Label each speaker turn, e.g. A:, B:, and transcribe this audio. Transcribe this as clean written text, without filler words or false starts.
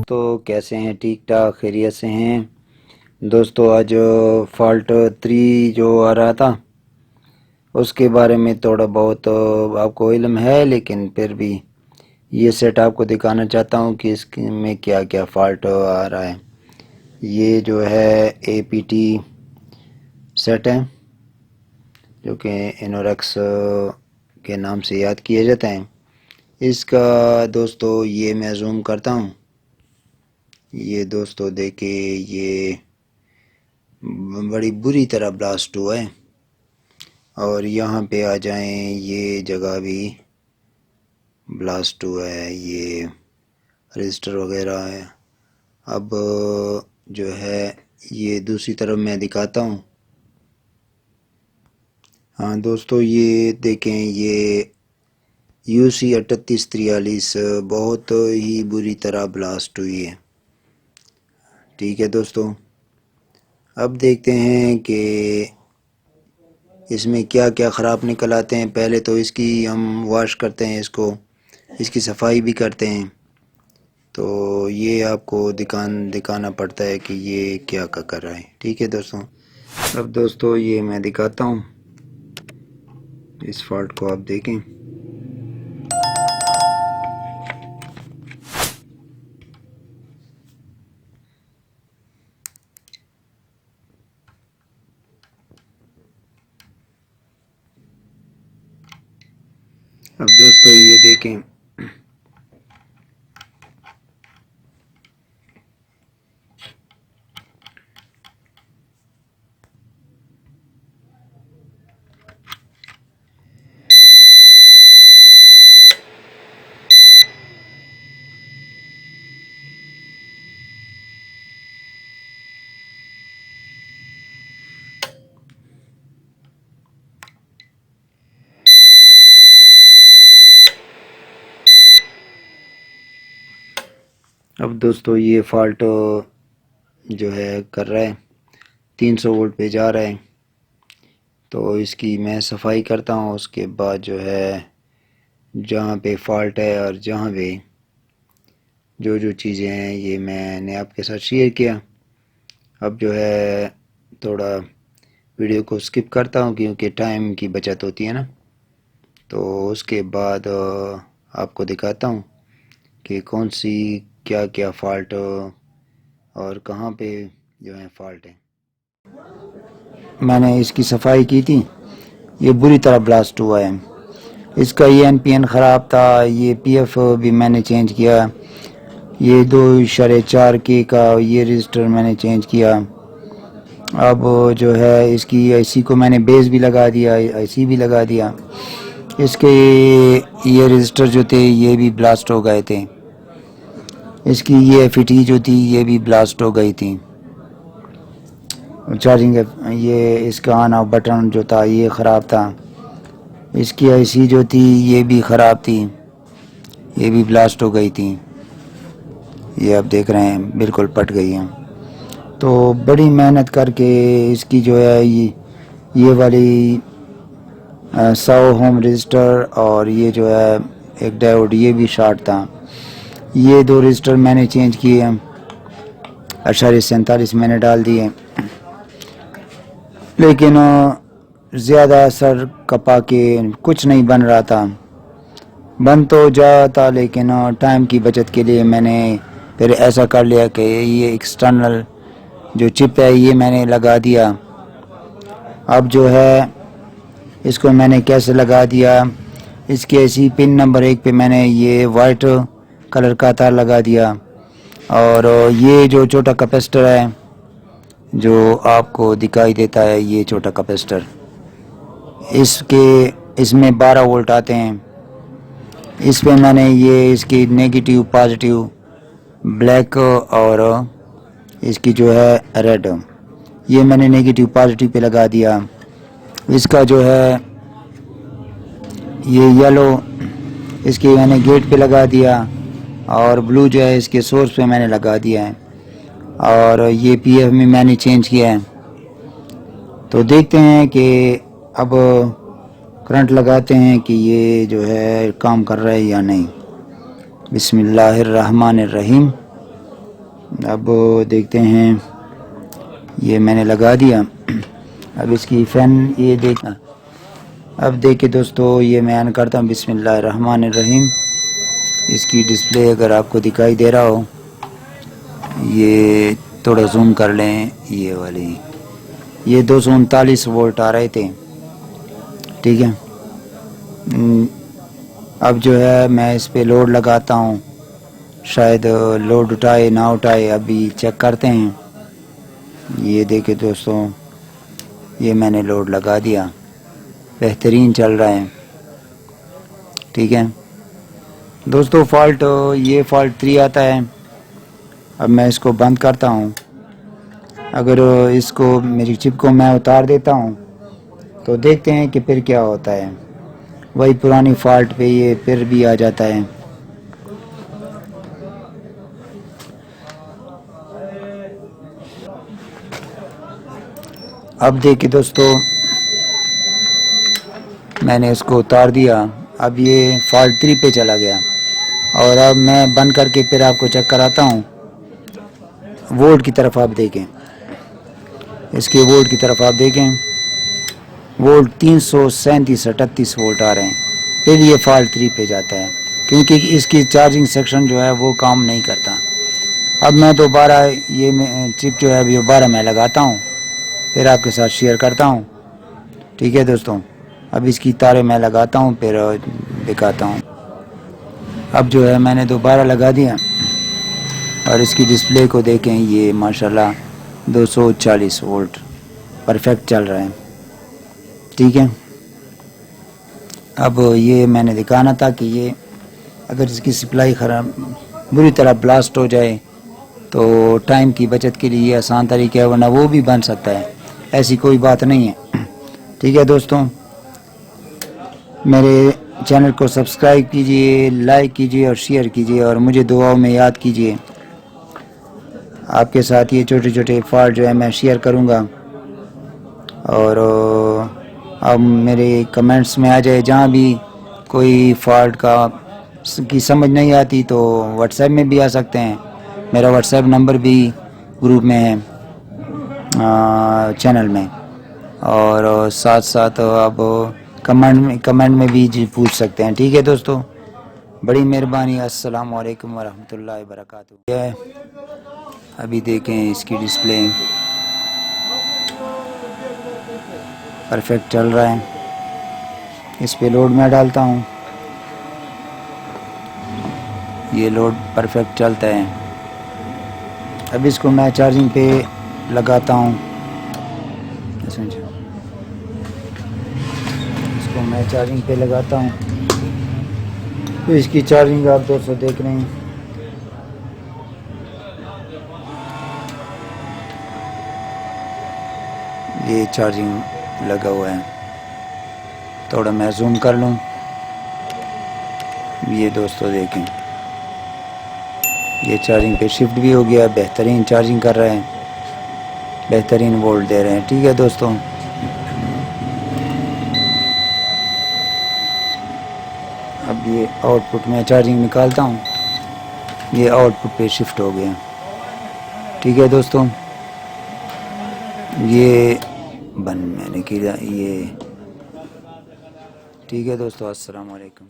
A: دوستو کیسے ہیں؟ ٹھیک ٹھاک خیریت سے ہیں دوستو؟ آج فالٹ 3 جو آ رہا تھا اس کے بارے میں تھوڑا بہت آپ کو علم ہے، لیکن پھر بھی یہ سیٹ آپ کو دکھانا چاہتا ہوں کہ اس میں کیا کیا فالٹ آ رہا ہے۔ یہ جو ہے اے پی ٹی سیٹ ہے جو کہ انوریکس کے نام سے یاد کیا جاتا ہے۔ اس کا دوستو یہ میں زوم کرتا ہوں، یہ دوستو دیکھیں یہ بڑی بری طرح بلاسٹ ہوا ہے، اور یہاں پہ آ جائیں یہ جگہ بھی بلاسٹ ہوا ہے، یہ رجسٹر وغیرہ ہے۔ اب جو ہے یہ دوسری طرف میں دکھاتا ہوں۔ ہاں دوستو یہ دیکھیں، یہ UC 3843 بہت ہی بری طرح بلاسٹ ہوئی ہے۔ ٹھیک ہے دوستو، اب دیکھتے ہیں کہ اس میں کیا کیا خراب نکل آتے ہیں۔ پہلے تو اس کی ہم واش کرتے ہیں، اس کی صفائی بھی کرتے ہیں، تو یہ آپ کو دکھانا پڑتا ہے کہ یہ کیا کر رہا ہے۔ ٹھیک ہے دوستو، اب دوستو یہ میں دکھاتا ہوں، اس فالٹ کو آپ دیکھیں۔ اب دوستو یہ دیکھیں، اب دوستو یہ فالٹ جو ہے کر رہا ہے 300 وولٹ پہ جا رہا ہے، تو اس کی میں صفائی کرتا ہوں۔ اس کے بعد جو ہے جہاں پہ فالٹ ہے اور جہاں پہ جو چیزیں ہیں یہ میں نے آپ کے ساتھ شیئر کیا۔ اب جو ہے تھوڑا ویڈیو کو سکپ کرتا ہوں کیونکہ ٹائم کی بچت ہوتی ہے نا، تو اس کے بعد آپ کو دکھاتا ہوں کہ کون سی کیا فالٹ اور کہاں پہ جو ہے فالٹ ہے۔ میں نے اس کی صفائی کی تھی، یہ بری طرح بلاسٹ ہوا ہے۔ اس کا یہ NPN خراب تھا، یہ PF بھی میں نے چینج کیا، یہ 2.4 کے کا یہ رجسٹر میں نے چینج کیا۔ اب جو ہے اس کی IC کو میں نے بیس بھی لگا دیا، IC بھی لگا دیا۔ اس کے یہ رجسٹر جو تھے یہ بھی بلاسٹ ہو گئے تھے، اس کی یہ FET جو تھی یہ بھی بلاسٹ ہو گئی تھی۔ چارجنگ یہ اس کا آن آف بٹن جو تھا یہ خراب تھا، اس کی IC جو تھی یہ بھی خراب تھی، یہ بھی بلاسٹ ہو گئی تھی۔ یہ آپ دیکھ رہے ہیں بالکل پٹ گئی ہیں۔ تو بڑی محنت کر کے اس کی جو ہے یہ والی 100 ہوم رجسٹر اور یہ جو ہے ایک ڈائیوڈ یہ بھی شارٹ تھا، یہ 2 رجسٹر میں نے چینج کیے ہیں، 47 میں نے ڈال دیے، لیکن زیادہ اثر کپا کے کچھ نہیں بن رہا تھا۔ بن تو جاتا لیکن ٹائم کی بچت کے لیے میں نے پھر ایسا کر لیا کہ یہ ایکسٹرنل جو چپ ہے یہ میں نے لگا دیا۔ اب جو ہے اس کو میں نے کیسے لگا دیا، اس کے ایسی پن نمبر 1 پہ میں نے یہ وائٹ کلر کا تار لگا دیا، اور یہ جو چھوٹا کیپیسٹر ہے جو آپ کو دکھائی دیتا ہے، یہ چھوٹا کیپیسٹر، اس میں 12 وولٹ آتے ہیں۔ اس پہ میں نے یہ اس کی نیگیٹیو پازیٹیو بلیک اور اس کی جو ہے ریڈ، یہ میں نے نیگیٹیو پازیٹیو پہ لگا دیا۔ اس کا جو ہے یہ یلو اس کی میں نے گیٹ پہ لگا دیا، اور بلو جو ہے اس کے سورس پہ میں نے لگا دیا ہے، اور یہ PF میں نے چینج کیا ہے۔ تو دیکھتے ہیں کہ اب کرنٹ لگاتے ہیں کہ یہ جو ہے کام کر رہا ہے یا نہیں۔ بسم اللہ الرحمن الرحیم۔ اب دیکھتے ہیں، یہ میں نے لگا دیا. اب اس کی فین یہ دیکھنا. اب دیکھیں دوستو، یہ میں آن کرتا ہوں. بسم اللہ الرحمن الرحیم. اس کی ڈسپلے اگر آپ کو دکھائی دے رہا ہو، یہ تھوڑا زوم کر لیں. یہ والی یہ 239 وولٹ آ رہے تھے، ٹھیک ہے. اب جو ہے میں اس پہ لوڈ لگاتا ہوں، شاید لوڈ اٹھائے نہ اٹھائے، ابھی چیک کرتے ہیں. یہ دیکھیں دوستو، یہ میں نے لوڈ لگا دیا، بہترین چل رہا ہے، ٹھیک ہے دوستو. فالٹ یہ فالٹ 3 آتا ہے. اب میں اس کو بند کرتا ہوں. اگر اس کو میری چپ کو میں اتار دیتا ہوں تو دیکھتے ہیں کہ پھر کیا ہوتا ہے. وہی پرانی فالٹ پہ یہ پھر بھی آ جاتا ہے. اب دیکھیں دوستو، میں نے اس کو اتار دیا. اب یہ فالٹ 3 پہ چلا گیا. اور اب میں بند کر کے پھر آپ کو چیک کراتا ہوں. وولٹ کی طرف آپ دیکھیں، اس کے وولٹ کی طرف آپ دیکھیں. وولٹ 337-38 وولٹ آ رہے ہیں. پھر یہ فالٹ 3 پہ جاتا ہے، کیونکہ اس کی چارجنگ سیکشن جو ہے وہ کام نہیں کرتا. اب میں دوبارہ یہ چپ جو ہے ابھی دوبارہ میں لگاتا ہوں، پھر آپ کے ساتھ شیئر کرتا ہوں، ٹھیک ہے دوستوں. اب اس کی تاریں میں لگاتا ہوں، پھر دکھاتا ہوں. اب جو ہے میں نے دوبارہ لگا دیا، اور اس کی ڈسپلے کو دیکھیں. یہ ماشاءاللہ 240 وولٹ پرفیکٹ چل رہا ہے، ٹھیک ہے. اب یہ میں نے دکھانا تھا کہ یہ اگر اس کی سپلائی خراب بری طرح بلاسٹ ہو جائے تو ٹائم کی بچت کے لیے یہ آسان طریقہ ہے، ورنہ وہ بھی بن سکتا ہے، ایسی کوئی بات نہیں ہے، ٹھیک ہے دوستوں. میرے چینل کو سبسکرائب کیجئے، لائک کیجئے اور شیئر کیجئے، اور مجھے دعاؤں میں یاد کیجئے. آپ کے ساتھ یہ چھوٹے چھوٹے فالٹ جو ہے میں شیئر کروں گا. اور اب میرے کمنٹس میں آ جائے، جہاں بھی کوئی فالٹ کی سمجھ نہیں آتی تو واٹس ایپ میں بھی آ سکتے ہیں. میرا واٹس ایپ نمبر بھی گروپ میں ہے، چینل میں. اور ساتھ ساتھ اب کمنٹ میں بھی پوچھ سکتے ہیں، ٹھیک ہے دوستو. بڑی مہربانی. السلام علیکم ورحمۃ اللہ وبرکاتہ. ابھی دیکھیں اس کی ڈسپلے پرفیکٹ چل رہا ہے. اس پہ لوڈ میں ڈالتا ہوں، یہ لوڈ پرفیکٹ چلتا ہے. اب اس کو میں چارجنگ پہ لگاتا ہوں. اس کو میں چارجنگ پہ لگاتا ہوں تو اس کی چارجنگ آپ دوستوں دیکھ رہے ہیں. یہ چارجنگ لگا ہوا ہے. تھوڑا میں زوم کر لوں. یہ دوستو دیکھیں، یہ چارجنگ پہ شفٹ بھی ہو گیا. بہترین چارجنگ کر رہے ہیں، بہترین وولٹ دے رہے ہیں، ٹھیک ہے دوستوں. اب یہ آؤٹ پٹ میں چارجنگ نکالتا ہوں، یہ آؤٹ پٹ پہ شفٹ ہو گیا، ٹھیک ہے دوستوں. یہ بند میں نے کیا، یہ ٹھیک ہے دوستو. السلام علیکم.